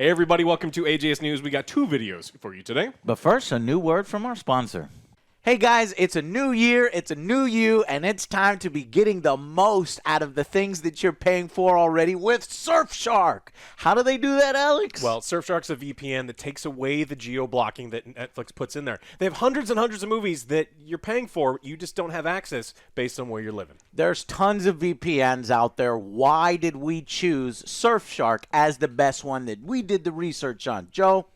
Hey everybody, welcome to AJS News. We got 2 videos for you today. But first, a new word from our sponsor. Hey guys, it's a new year, it's a new you, and it's time to be getting the most out of the things that you're paying for already with Surfshark. How do they do that, Alex? Well, Surfshark's a VPN that takes away the geo-blocking that Netflix puts in there. They have hundreds and hundreds of movies that you're paying for, you just don't have access based on where you're living. There's tons of VPNs out there. Why did we choose Surfshark as the best one that we did the research on? Joe?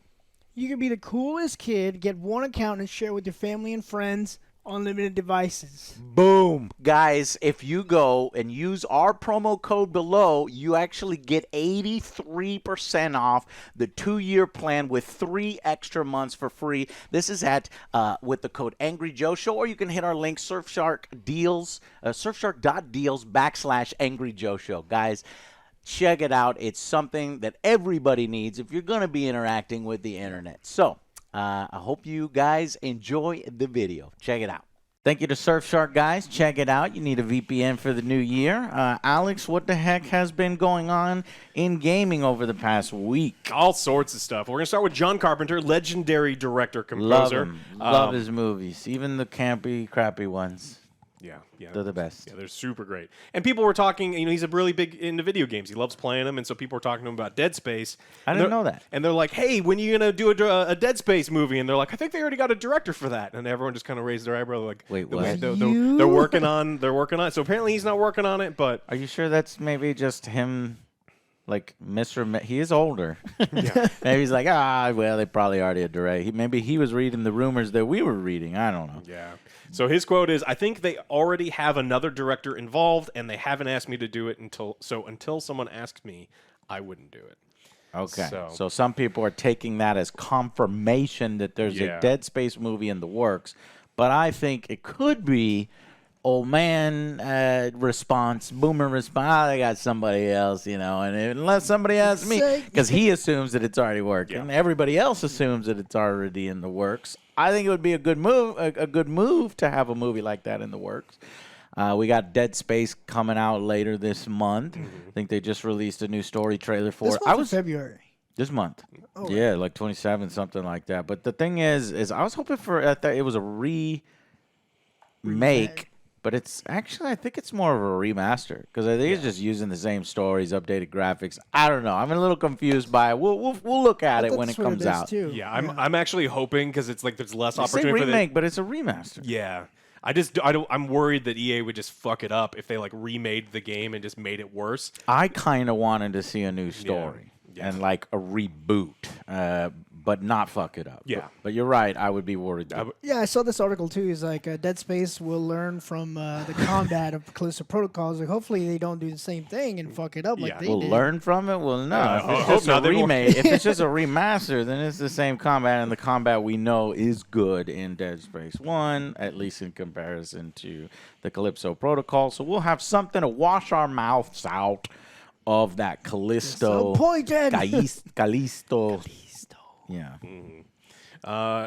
You can be the coolest kid, get one account, and share with your family and friends on limited devices. Boom. Guys, if you go and use our promo code below, you actually get 83% off the 2-year plan with 3 extra months for free. This is at with the code Angry Joe Show, or you can hit our link Surfshark Deals, surfshark.deals/Angry Joe Show. Guys, check it out. It's something that everybody needs if you're going to be interacting with the internet. So, I hope you guys enjoy the video. Check it out. Thank you to Surfshark, guys. Check it out. You need a VPN for the new year. Alex, what the heck has been going on in gaming over the past week? All sorts of stuff. We're going to start with John Carpenter, legendary director, Love composer. him. Love his movies, even the campy, crappy ones. Yeah. They're the best. Yeah, they're super great. And people were talking, he's a really big into video games. He loves playing them, and so people were talking to him about Dead Space. I didn't know that. And they're like, hey, when are you going to do a Dead Space movie? And they're like, I think they already got a director for that. And everyone just kind of raised their eyebrow. Like, wait, what? They're working on it. So apparently he's not working on it, but... Are you sure that's maybe just him... Like he is older. Yeah. Maybe he's like, well, they probably already had direct. Maybe he was reading the rumors that we were reading. I don't know. Yeah. So his quote is, I think they already have another director involved, and they haven't asked me to do it until someone asks me, I wouldn't do it. Okay. So some people are taking that as confirmation that there's a Dead Space movie in the works. But I think it could be old man response, boomer response. I got somebody else, and unless somebody asks me, because he assumes that it's already working, and everybody else assumes that it's already in the works. I think it would be a good move to have a movie like that in the works. We got Dead Space coming out later this month. I think they just released a new story trailer for it. This month or February? This month. Oh, yeah, like 27, something like that. But the thing is I was hoping for it was a remake. But it's actually, I think it's more of a remaster because I think it's just using the same stories, updated graphics. I don't know. I'm a little confused by it. We'll look at it when it comes out. Too. Yeah, I'm actually hoping because it's like there's less They opportunity say for remake, but it's a remaster. Yeah. I'm worried that EA would just fuck it up if they like remade the game and just made it worse. I kind of wanted to see a new story and like a reboot, but not fuck it up. Yeah. But you're right. I would be worried. Yeah, I saw this article too. It's like Dead Space will learn from the combat of Callisto Protocols. Like, hopefully they don't do the same thing and fuck it up like they did. We'll learn from it? Well, no. If it's just a remake, if it's just a remaster, then it's the same combat, and the combat we know is good in Dead Space 1, at least in comparison to the Calypso Protocol. So we'll have something to wash our mouths out of that Callisto. So pointed. Callisto. Yeah.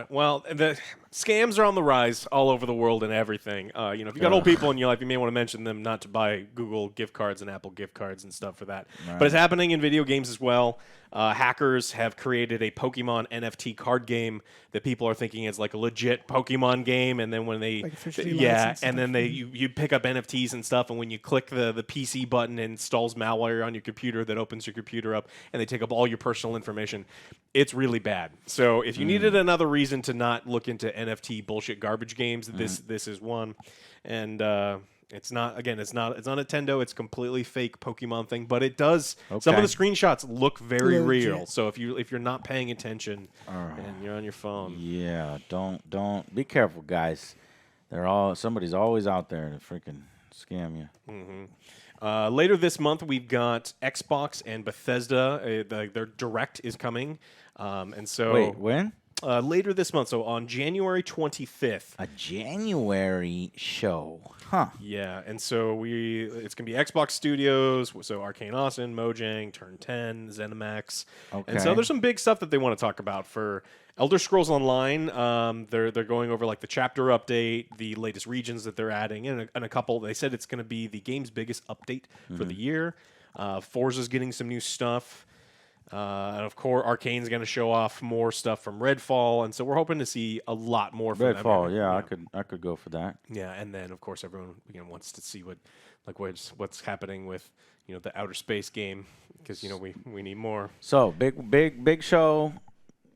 Well, the scams are on the rise all over the world and everything. If you got old people in your life, you may want to mention them not to buy Google gift cards and Apple gift cards and stuff for that. Right. But it's happening in video games as well. Hackers have created a Pokemon NFT card game that people are thinking is like a legit Pokemon game, and then when they and then you pick up NFTs and stuff, and when you click the PC button, it installs malware on your computer that opens your computer up, and they take up all your personal information. It's really bad. So if you needed another reason to not look into NFT bullshit garbage games, this is one. And it's not Nintendo. It's completely fake Pokemon thing, but it does. Some of the screenshots look very real. So if you're not paying attention and you're on your phone, don't be careful, guys. Somebody's always out there to freaking scam you. Mm-hmm. Later this month, we've got Xbox and Bethesda. Their Direct is coming, and so wait, when? Later this month, so on January 25th. A January show. Huh. Yeah, and so it's going to be Xbox Studios, so Arcane Austin, Mojang, Turn 10, ZeniMax. Okay. And so there's some big stuff that they want to talk about. For Elder Scrolls Online, they're going over like the chapter update, the latest regions that they're adding, and a couple. They said it's going to be the game's biggest update for the year. Forza's getting some new stuff. And of course, Arcane's going to show off more stuff from Redfall, and so we're hoping to see a lot more from Redfall. them. Yeah, I could go for that. Yeah, and then of course everyone wants to see what's happening with the outer space game, because we need more. So big show.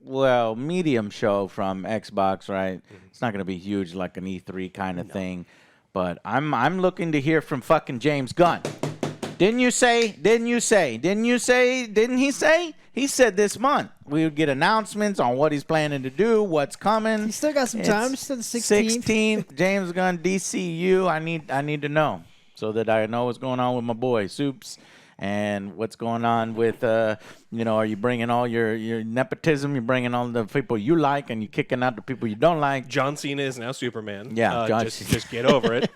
Well, medium show from Xbox, right? Mm-hmm. It's not going to be huge like an E3 kind of thing, but I'm looking to hear from fucking James Gunn. Didn't he say? He said this month we would get announcements on what he's planning to do, what's coming. He still got some time. It's still the 16th. 16th, James Gunn, DCU. I need to know so that I know what's going on with my boy Soups. And what's going on with, are you bringing all your nepotism? You're bringing all the people you like, and you're kicking out the people you don't like. John Cena is now Superman. Yeah, just get over it.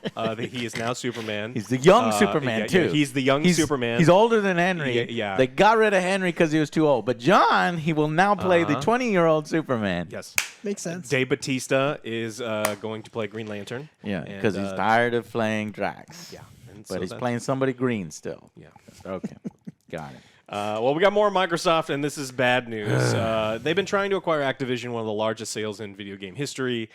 He is now Superman. He's the young Superman, too. Yeah, he's the young Superman. He's older than Henry. Yeah. They got rid of Henry because he was too old. But John, he will now play the 20-year-old Superman. Yes. Makes sense. Dave Bautista is going to play Green Lantern. Yeah, because he's tired of playing Drax. Yeah. But he's playing somebody green still. Yeah. Okay. Got it. Well, we got more Microsoft, and this is bad news. They've been trying to acquire Activision, one of the largest sales in video game history.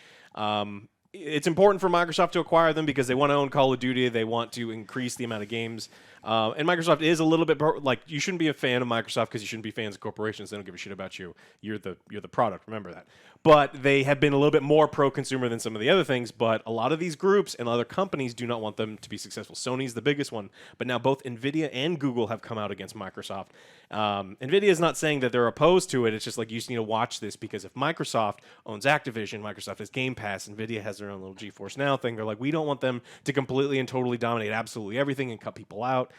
It's important for Microsoft to acquire them because they want to own Call of Duty. They want to increase the amount of games. And Microsoft is a little bit like, you shouldn't be a fan of Microsoft because you shouldn't be fans of corporations. They don't give a shit about you. You're the product. Remember that. But they have been a little bit more pro-consumer than some of the other things. But a lot of these groups and other companies do not want them to be successful. Sony's the biggest one. But now both NVIDIA and Google have come out against Microsoft. NVIDIA is not saying that they're opposed to it. It's just like, you just need to watch this, because if Microsoft owns Activision, Microsoft has Game Pass, NVIDIA has their own little GeForce Now thing. They're like, we don't want them to completely and totally dominate absolutely everything and cut people out.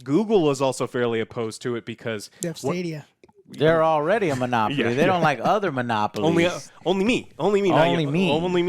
Google is also fairly opposed to it because they have Stadia. They're already a monopoly. They don't like other monopolies. Only me,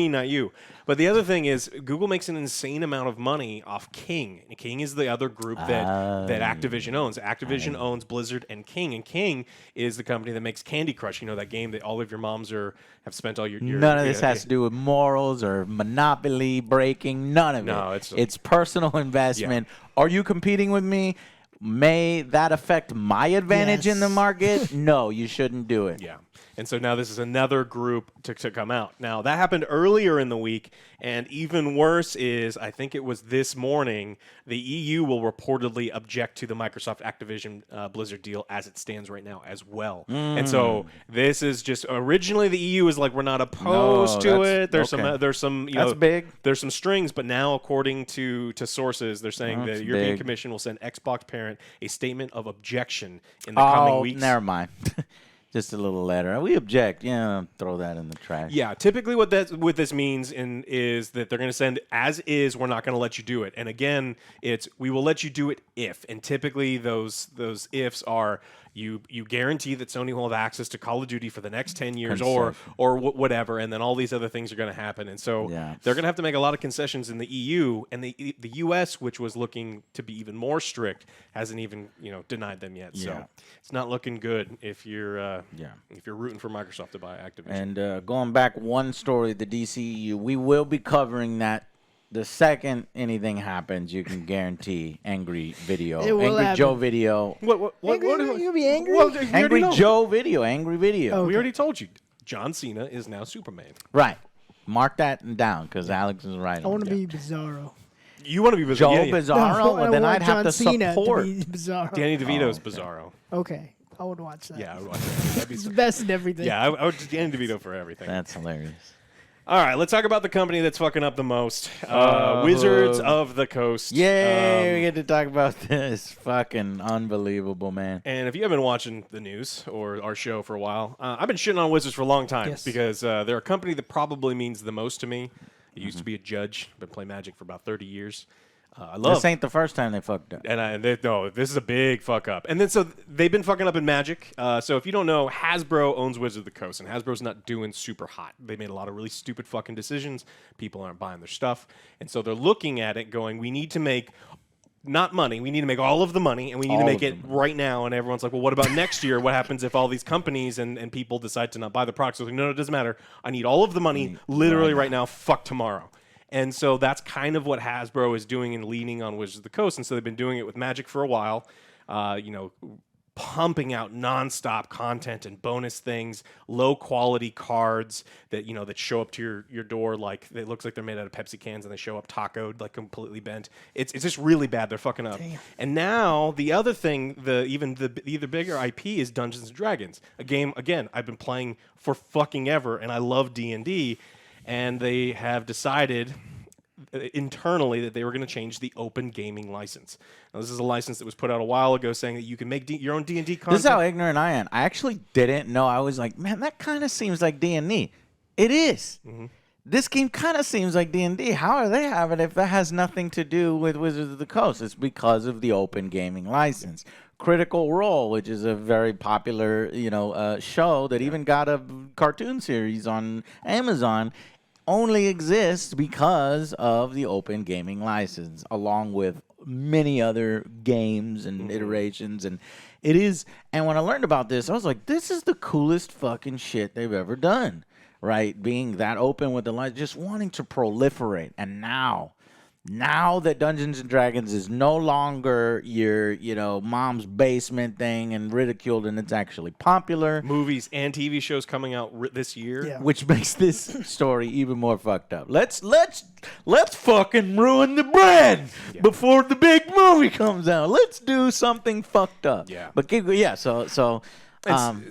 not you. But the other thing is, Google makes an insane amount of money off King. And King is the other group that Activision owns. Activision owns Blizzard and King is the company that makes Candy Crush. That game that all of your moms have spent all your None of this has to do with morals or monopoly breaking. None of it. No, it's personal investment. Yeah. Are you competing with me? May that affect my advantage in the market? No, you shouldn't do it. Yeah. And so now this is another group to come out. Now, that happened earlier in the week, and even worse is, I think it was this morning, the EU will reportedly object to the Microsoft Activision Blizzard deal as it stands right now as well. And so this is just, originally the EU is like, we're not opposed to it. There's some that's big. There's some strings, but now according to sources, they're saying the European Commission will send Xbox parent a statement of objection in the coming weeks. Never mind. Just a little letter. We object. Yeah, throw that in the trash. Yeah, typically what this means is that they're going to send as is. We're not going to let you do it. And again, it's we will let you do it if. And typically those ifs are you guarantee that Sony will have access to Call of Duty for the next 10 years or whatever, and then all these other things are going to happen. And so they're going to have to make a lot of concessions in the EU, and the US, which was looking to be even more strict, hasn't even denied them yet. So it's not looking good if you're rooting for Microsoft to buy Activision. And going back one story, the DCEU, we will be covering that. The second anything happens, you can guarantee Angry Video. Angry Joe Video. What you be angry? Angry Joe Video. Angry Video. Okay. We already told you. John Cena is now Superman. Right. Mark that down, because Alex is right. I want to be Bizarro. You want to be Bizarro? Joe Bizarro? No, well, then I'd have to Cena support. to be Bizarro. Danny DeVito's Bizarro. Okay. I would watch that. Yeah, I would watch that. He's the best in everything. Yeah, I would just Danny DeVito for everything. That's hilarious. All right, let's talk about the company that's fucking up the most. Wizards of the Coast. Yay, we get to talk about this. Fucking unbelievable, man. And if you haven't been watching the news or our show for a while, I've been shitting on Wizards for a long time because they're a company that probably means the most to me. I used to be a judge. I've been playing Magic for about 30 years. This ain't the first time they fucked up. And no, this is a big fuck up. And then so they've been fucking up in Magic. So if you don't know, Hasbro owns Wizards of the Coast, and Hasbro's not doing super hot. They made a lot of really stupid fucking decisions. People aren't buying their stuff. And so they're looking at it going, we need to make not money. We need to make all of the money, and we need to make it right now. And everyone's like, well, what about next year? What happens if all these companies and people decide to not buy the products? So like, no, it doesn't matter. I need all of the money literally right now. Fuck tomorrow. And so that's kind of what Hasbro is doing and leaning on Wizards of the Coast. And so they've been doing it with Magic for a while, pumping out nonstop content and bonus things, low quality cards that that show up to your door like it looks like they're made out of Pepsi cans, and they show up tacoed, like completely bent. It's just really bad. They're fucking up. Damn. And now the other thing, the bigger IP is Dungeons and Dragons, a game again I've been playing for fucking ever, and I love D&D, and they have decided internally that they were going to change the open gaming license. Now, this is a license that was put out a while ago saying that you can make your own D&D content. This is how ignorant I am. I actually didn't know. I was like, man, that kind of seems like D&D. It is. Mm-hmm. This game kind of seems like D&D. How are they having it if that has nothing to do with Wizards of the Coast? It's because of the open gaming license. Critical Role, which is a very popular, show that even got a cartoon series on Amazon, only exists because of the open gaming license, along with many other games and iterations. And it is, and when I learned about this, I was like, this is the coolest fucking shit they've ever done, right? Being that open with the license, just wanting to proliferate. And now that Dungeons and Dragons is no longer your, mom's basement thing and ridiculed, and it's actually popular. Movies and TV shows coming out this year, which makes this story even more fucked up. Let's fucking ruin the brand before the big movie comes out. Let's do something fucked up. Yeah. But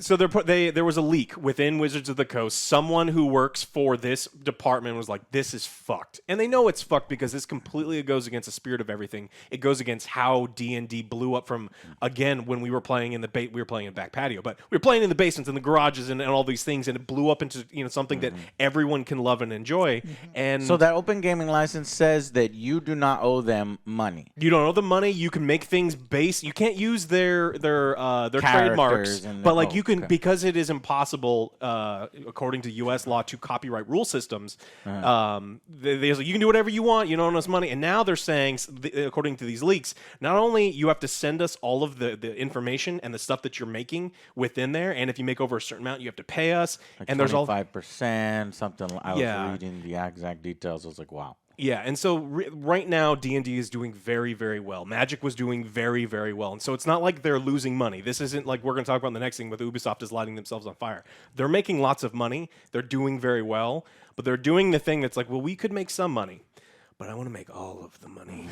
so there was a leak within Wizards of the Coast. Someone who works for this department was like, "This is fucked," and they know it's fucked because this completely goes against the spirit of everything. It goes against how D&D blew up from, again, when we were playing in we were playing in back patio, but we were playing in the basements and the garages and all these things, and it blew up into something that everyone can love and enjoy. And so that open gaming license says that you do not owe them money. You don't owe them money. You can make things based. You can't use their trademarks. But like you can, because it is impossible, according to U.S. law, to copyright rule systems. You can do whatever you want. You don't owe us money. And now they're saying, according to these leaks, not only you have to send us all of the information and the stuff that you're making within there, and if you make over a certain amount, you have to pay us. Like and there's 25%, something. I was reading the exact details. I was like, wow. Yeah, and so right now D&D is doing very, very well. Magic was doing very, very well. And so it's not like they're losing money. This isn't like we're going to talk about the next thing with Ubisoft is lighting themselves on fire. They're making lots of money. They're doing very well. But they're doing the thing that's like, well, we could make some money, but I want to make all of the money.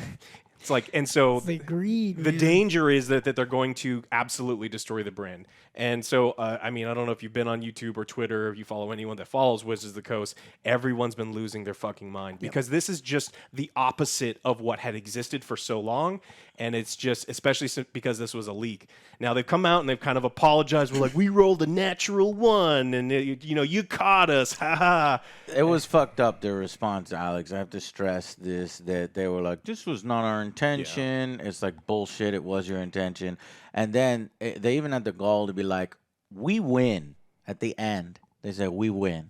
It's like, and so the greed. The danger is that they're going to absolutely destroy the brand. And so, I don't know if you've been on YouTube or Twitter, or if you follow anyone that follows Wizards of the Coast, everyone's been losing their fucking mind because this is just the opposite of what had existed for so long. And it's just, especially because this was a leak. Now they've come out and they've kind of apologized. We're like, we rolled a natural one, and you caught us, ha. It was fucked up, their response, Alex. I have to stress this, that they were like, this was not our intention. It's like, bullshit, it was your intention. And then they even had the gall to be like, we win at the end. They said, we win.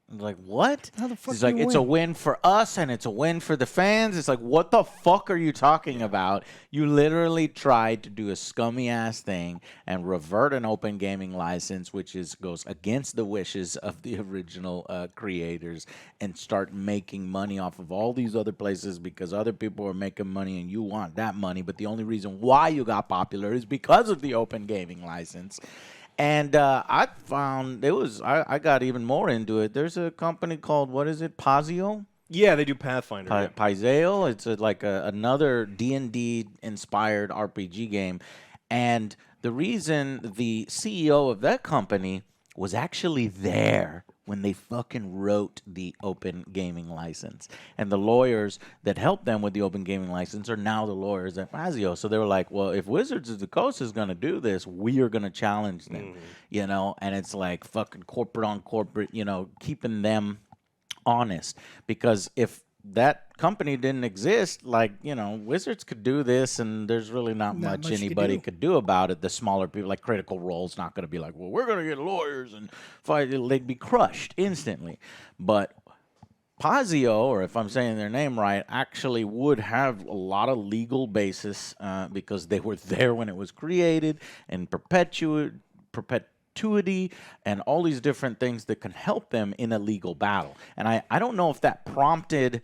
I was like, what? How the fuck He's like, it's a win for us and it's a win for the fans. It's like, what the fuck are you talking about? You literally tried to do a scummy ass thing and revert an open gaming license, which goes against the wishes of the original creators, and start making money off of all these other places because other people are making money and you want that money. But the only reason why you got popular is because of the open gaming license. And I found I got even more into it. There's a company called, what is it, Pazio? Yeah, they do Pathfinder. Pazio. It's another D&D inspired RPG game. And the reason the CEO of that company was actually there when they fucking wrote the open gaming license. And the lawyers that helped them with the open gaming license are now the lawyers at Fazio. So they were like, well, if Wizards of the Coast is going to do this, we are going to challenge them, and it's like fucking corporate on corporate, keeping them honest. Because if that company didn't exist, Wizards could do this, and there's really not much anybody could do about it. The smaller people, like Critical Role's not going to be like, well, we're going to get lawyers and fight. They'd be crushed instantly. But Pazio, or if I'm saying their name right, actually would have a lot of legal basis because they were there when it was created and perpetuity and all these different things that can help them in a legal battle. And I don't know if that prompted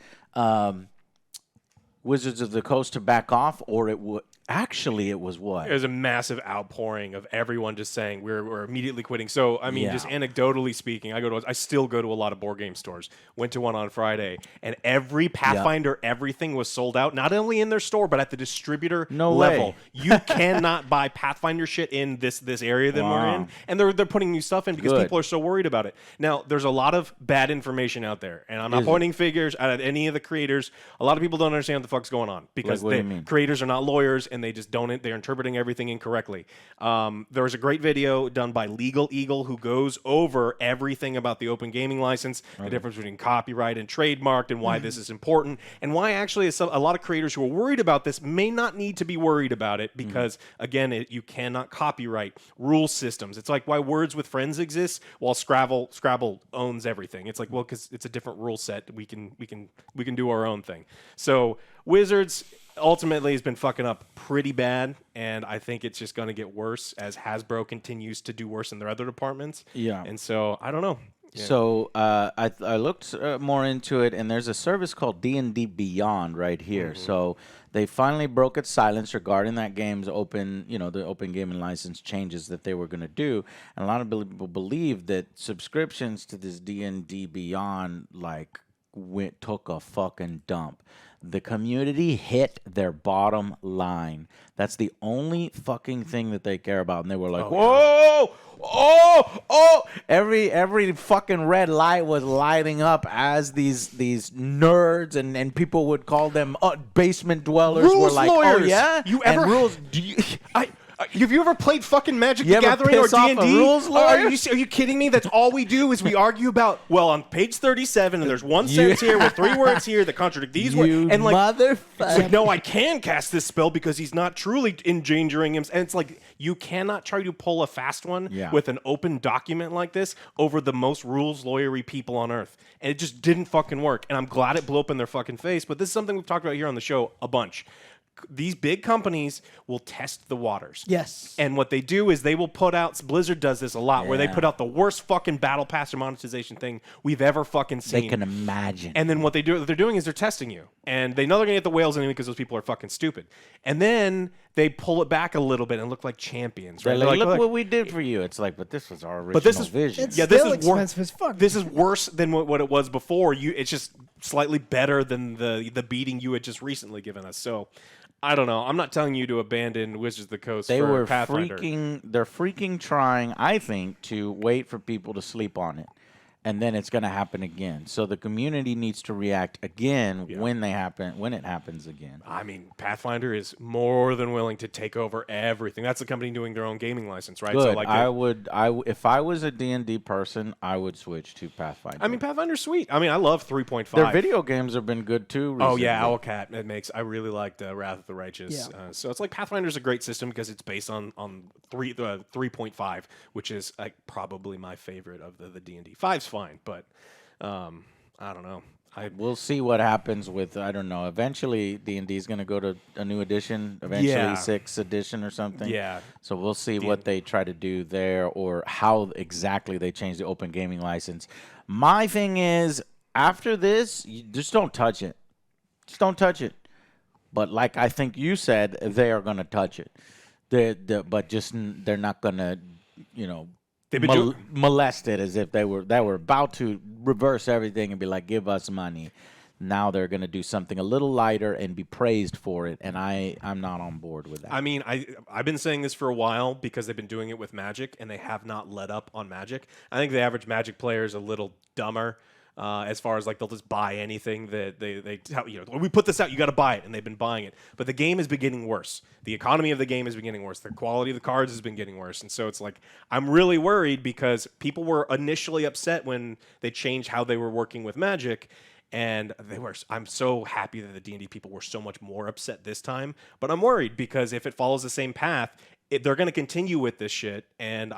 Wizards of the Coast to back off, or Actually, it was what? It was a massive outpouring of everyone just saying we're immediately quitting. So I mean, just anecdotally speaking, I still go to a lot of board game stores. Went to one on Friday, and every Pathfinder, everything was sold out. Not only in their store, but at the distributor level. Way. You cannot buy Pathfinder shit in this area that we're in, and they're putting new stuff in because people are so worried about it. Now, there's a lot of bad information out there, and I'm not pointing figures at any of the creators. A lot of people don't understand what the fuck's going on because creators are not lawyers, and they just don't. They're interpreting everything incorrectly. There was a great video done by Legal Eagle who goes over everything about the open gaming license, the difference between copyright and trademarked, and why this is important, and why actually a lot of creators who are worried about this may not need to be worried about it because, again, you cannot copyright rule systems. It's like why Words with Friends exists while Scrabble owns everything. It's like, well, because it's a different rule set. We can do our own thing. So Wizards ultimately has been fucking up pretty bad, and I think it's just going to get worse as Hasbro continues to do worse in their other departments. Yeah. And so I don't know. Yeah. So I looked more into it, and there's a service called D&D Beyond right here. So they finally broke its silence regarding that game's the open gaming license changes that they were going to do. And a lot of people believe that subscriptions to this D&D Beyond took a fucking dump. The community hit their bottom line. That's the only fucking thing that they care about. And they were like, whoa, oh. Every fucking red light was lighting up as these nerds and people would call them basement dwellers. Rules were like, lawyers. Oh, yeah? You ever... And rules... Have you ever played fucking Magic the Gathering or D&D? Are you kidding me? That's all we do is we argue about, well, on page 37, and there's one sentence here with 3 words here that contradict these words. And motherfucker. No, I can cast this spell because he's not truly endangering him. And it's like, you cannot try to pull a fast one with an open document like this over the most rules lawyery people on earth. And it just didn't fucking work. And I'm glad it blew up in their fucking face. But this is something we've talked about here on the show a bunch. These big companies will test the waters. Yes. And what they do is they will put out, Blizzard does this a lot, where they put out the worst fucking battle pass or monetization thing we've ever fucking seen. They can imagine. And then what they're doing is they're testing you. And they know they're going to get the whales anyway because those people are fucking stupid. And then they pull it back a little bit and look like champions. Right? They're like, look what we did for you. It's like, but this was our original vision. It's still expensive as fuck. This is worse than what it was before. It's just slightly better than the beating you had just recently given us. So... I don't know. I'm not telling you to abandon Wizards of the Coast for Pathfinder. They're freaking trying, I think, to wait for people to sleep on it. And then it's going to happen again. So the community needs to react again when it happens again. I mean, Pathfinder is more than willing to take over everything. That's the company doing their own gaming license, right? Good. So if I was a D&D person, I would switch to Pathfinder. I mean, Pathfinder's sweet. I mean, I love 3.5. Their video games have been good too recently. Oh yeah, Owlcat. I really liked Wrath of the Righteous. Yeah. So it's like Pathfinder's a great system because it's based on 3.5, which is probably my favorite of the D&D. 5's fine, but I don't know. We'll see what happens with, I don't know, eventually D&D is going to go to a new edition, eventually 6th edition or something. Yeah. So we'll see what they try to do there or how exactly they change the open gaming license. My thing is, after this, you just don't touch it. Just don't touch it. But like I think you said, they are going to touch it. But they're not going to, molest it as if they were about to reverse everything and be like, give us money. Now they're going to do something a little lighter and be praised for it, and I'm not on board with that. I mean, I've been saying this for a while because they've been doing it with Magic, and they have not let up on Magic. I think the average Magic player is a little dumber as far as they'll just buy anything that they tell when we put this out, you got to buy it, and they've been buying it. But the game is been getting worse. The economy of the game is been getting worse. The quality of the cards has been getting worse, and so it's like I'm really worried because people were initially upset when they changed how they were working with Magic. And I'm so happy that the D&D people were so much more upset this time. But I'm worried because if it follows the same path, they're going to continue with this shit. And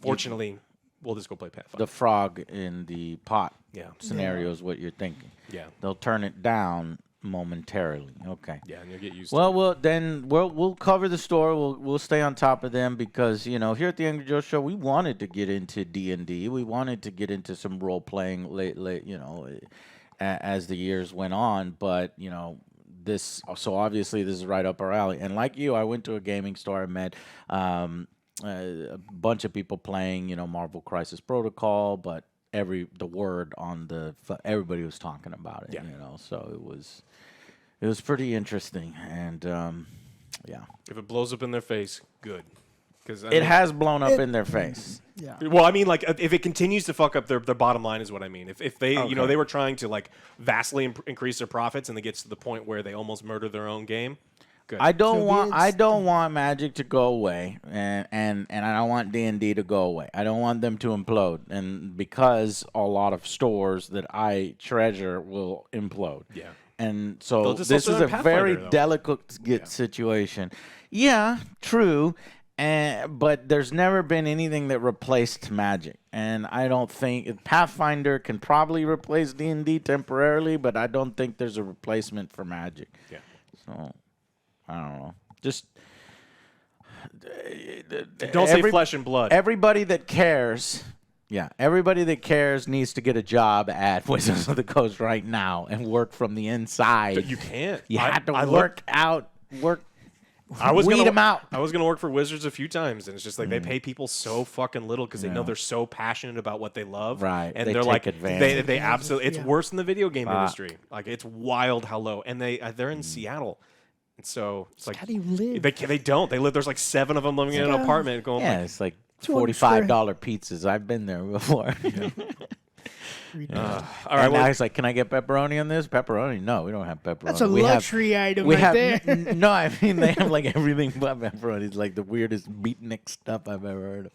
fortunately, we'll just go play Pathfinder. The frog in the pot scenario is what you're thinking. Yeah. They'll turn it down momentarily. Okay. Yeah, and you'll get used to it. Well, we'll cover the story. We'll stay on top of them because, here at the Angry Joe Show, we wanted to get into D&D. We wanted to get into some role playing as the years went on, but so obviously this is right up our alley. And like you, I went to a gaming store. I met a bunch of people playing, Marvel Crisis Protocol, but the word on everybody was talking about it, so it was pretty interesting. And yeah, if it blows up in their face, good. It has blown up in their face. Yeah. Well, I mean, like, if it continues to fuck up their bottom line is what I mean. If they, they were trying to, like, vastly increase their profits and it gets to the point where they almost murder their own game, good. I don't want Magic to go away, and I don't want D&D to go away. I don't want them to implode, and because a lot of stores that I treasure will implode. Yeah. And so this is a very delicate situation. Yeah, true. But there's never been anything that replaced Magic, and I don't think Pathfinder can probably replace D&D temporarily, but I don't think there's a replacement for Magic. Yeah. So I don't know. Just don't say flesh and blood. Everybody that cares needs to get a job at Wizards of the Coast right now and work from the inside. But you can't. You have to work. I was weed them out. I was going to work for Wizards a few times, and it's just like they pay people so fucking little because they know they're so passionate about what they love. Right. And they they're take like, advantage. they absolutely, it's worse than the video game industry. Like, it's wild how low. And they're in Seattle. And so it's like, how do you live? They don't. They live, there's like 7 of them living in an apartment going, it's like $45 pizzas. I've been there before. All right. Now he's like, "Can I get pepperoni on this?" Pepperoni? No, we don't have pepperoni. That's a luxury item there. No, I mean they have like everything but pepperoni. It's like the weirdest beatnik stuff I've ever heard of.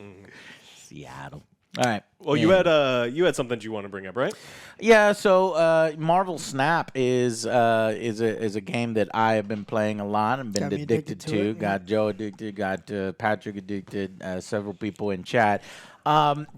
Seattle. All right. Well, you had something that you want to bring up, right? Yeah. So Marvel Snap is a game that I have been playing a lot and been addicted to. Got Joe addicted. Got Patrick addicted. Several people in chat.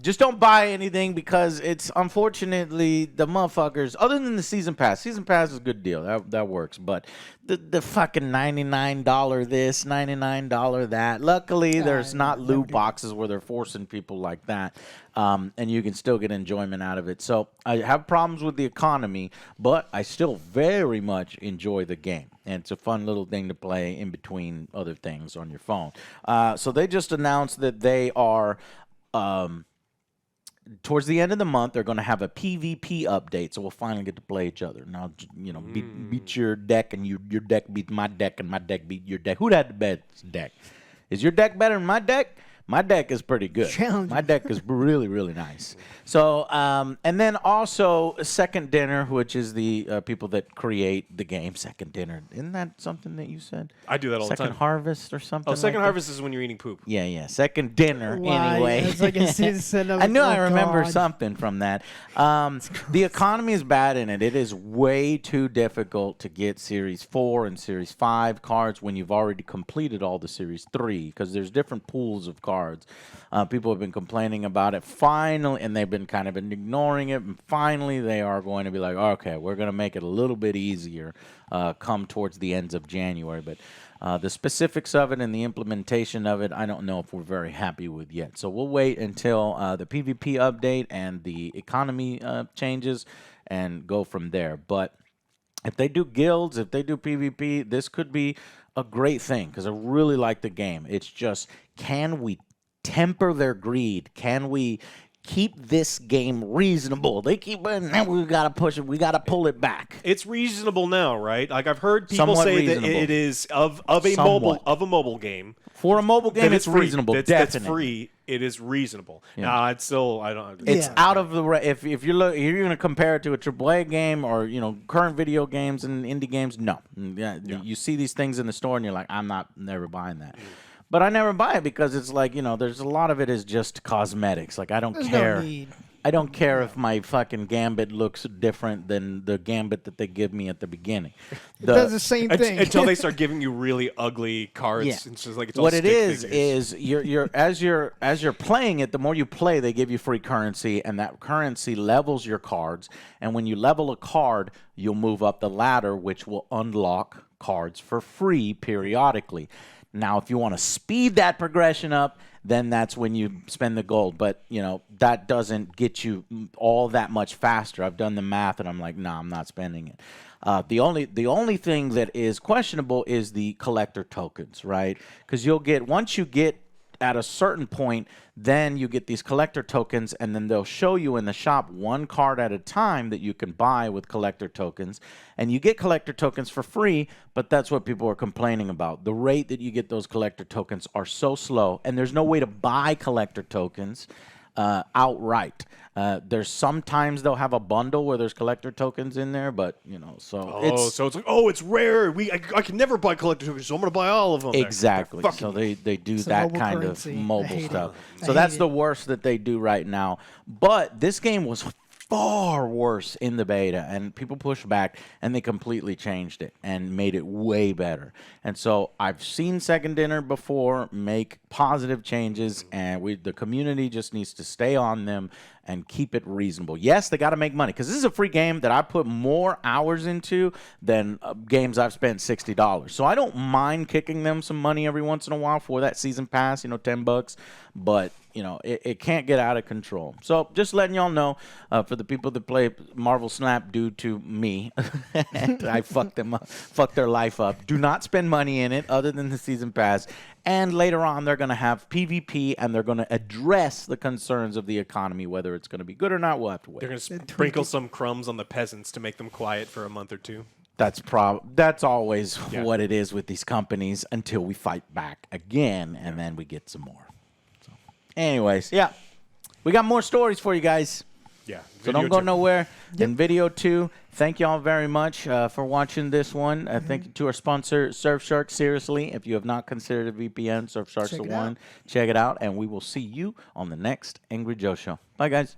Just don't buy anything because it's unfortunately the motherfuckers. Other than the season pass, is a good deal. That works. But the fucking $99 this, $99 that. Luckily, there's not loot boxes where they're forcing people like that, and you can still get enjoyment out of it. So I have problems with the economy, but I still very much enjoy the game. And it's a fun little thing to play in between other things on your phone. So they just announced that they are. Towards the end of the month, they're going to have a PvP update, so we'll finally get to play each other. Now, beat your deck, and your deck beat my deck, and my deck beat your deck. Who had the best deck? Is your deck better than my deck? My deck is pretty good. My deck is really, really nice. So, and then also Second Dinner, which is the people that create the game. Second Dinner, isn't that something that you said? I do that all the time. Second Harvest or something. Oh, Second Harvest is when you're eating poop. Yeah. Second Dinner, anyway. It's like a season of, I knew I remember something from that. The economy is bad in it. It is way too difficult to get Series 4 and Series 5 cards when you've already completed all the Series 3 because there's different pools of cards. People have been complaining about it finally, and they've been kind of ignoring it, and finally they are going to be like, okay, we're going to make it a little bit easier come towards the ends of January. But the specifics of it and the implementation of it, I don't know if we're very happy with yet. So we'll wait until the PvP update and the economy changes and go from there. But if they do guilds, if they do PvP, this could be a great thing because I really like the game. It's just, can we temper their greed? Can we keep this game reasonable? They keep, now we got to push it. We got to pull it back. It's reasonable now, right? Like I've heard people say that it is of a mobile game. For a mobile game, it's reasonable. That's free. It is reasonable. Yeah. Nah, it's still I don't. It's out of the if you're going to compare it to a AAA game or current video games and indie games. No, you see these things in the store and you're like, I'm never buying that. But I never buy it because it's like, there's a lot of it is just cosmetics. Like, I don't care. No need. I don't care if my fucking Gambit looks different than the Gambit that they give me at the beginning. It does the same thing. Until they start giving you really ugly cards. Yeah. It's just like it's all what it is you're as you're playing it, the more you play, they give you free currency, and that currency levels your cards. And when you level a card, you'll move up the ladder, which will unlock cards for free periodically. Now, if you want to speed that progression up, then that's when you spend the gold. But, that doesn't get you all that much faster. I've done the math, and I'm like, nah, I'm not spending it. The only thing that is questionable is the collector tokens, right? Because once you get at a certain point, then you get these collector tokens, and then they'll show you in the shop one card at a time that you can buy with collector tokens. And you get collector tokens for free, but that's what people are complaining about. The rate that you get those collector tokens are so slow, and there's no way to buy collector tokens outright. There's sometimes they'll have a bundle where there's collector tokens in there, but so it's like, it's rare. I can never buy collector tokens, so I'm gonna buy all of them. Exactly. So they do that kind currency. of mobile I stuff. hate So that's the worst that they do right now. But this game was far worse in the beta, and people pushed back, and they completely changed it and made it way better. And so I've seen Second Dinner before make positive changes, and the community just needs to stay on them and keep it reasonable. Yes, they got to make money, because this is a free game that I put more hours into than games I've spent $60. So I don't mind kicking them some money every once in a while for that season pass, $10. But it can't get out of control. So just letting y'all know, for the people that play Marvel Snap due to me, I fucked them up, fucked their life up. Do not spend money in it other than the season pass. And later on, they're going to have PvP, and they're going to address the concerns of the economy, whether it's going to be good or not. We'll have to wait. They're going to sprinkle some crumbs on the peasants to make them quiet for a month or two. That's always what it is with these companies until we fight back again, and then we get some more. So, anyways, we got more stories for you guys. Yeah. So don't go nowhere. In video 2, thank y'all very much for watching this one. Thank you to our sponsor, Surfshark. Seriously, if you have not considered a VPN, Surfshark's the one. Check it out, and we will see you on the next Angry Joe Show. Bye, guys.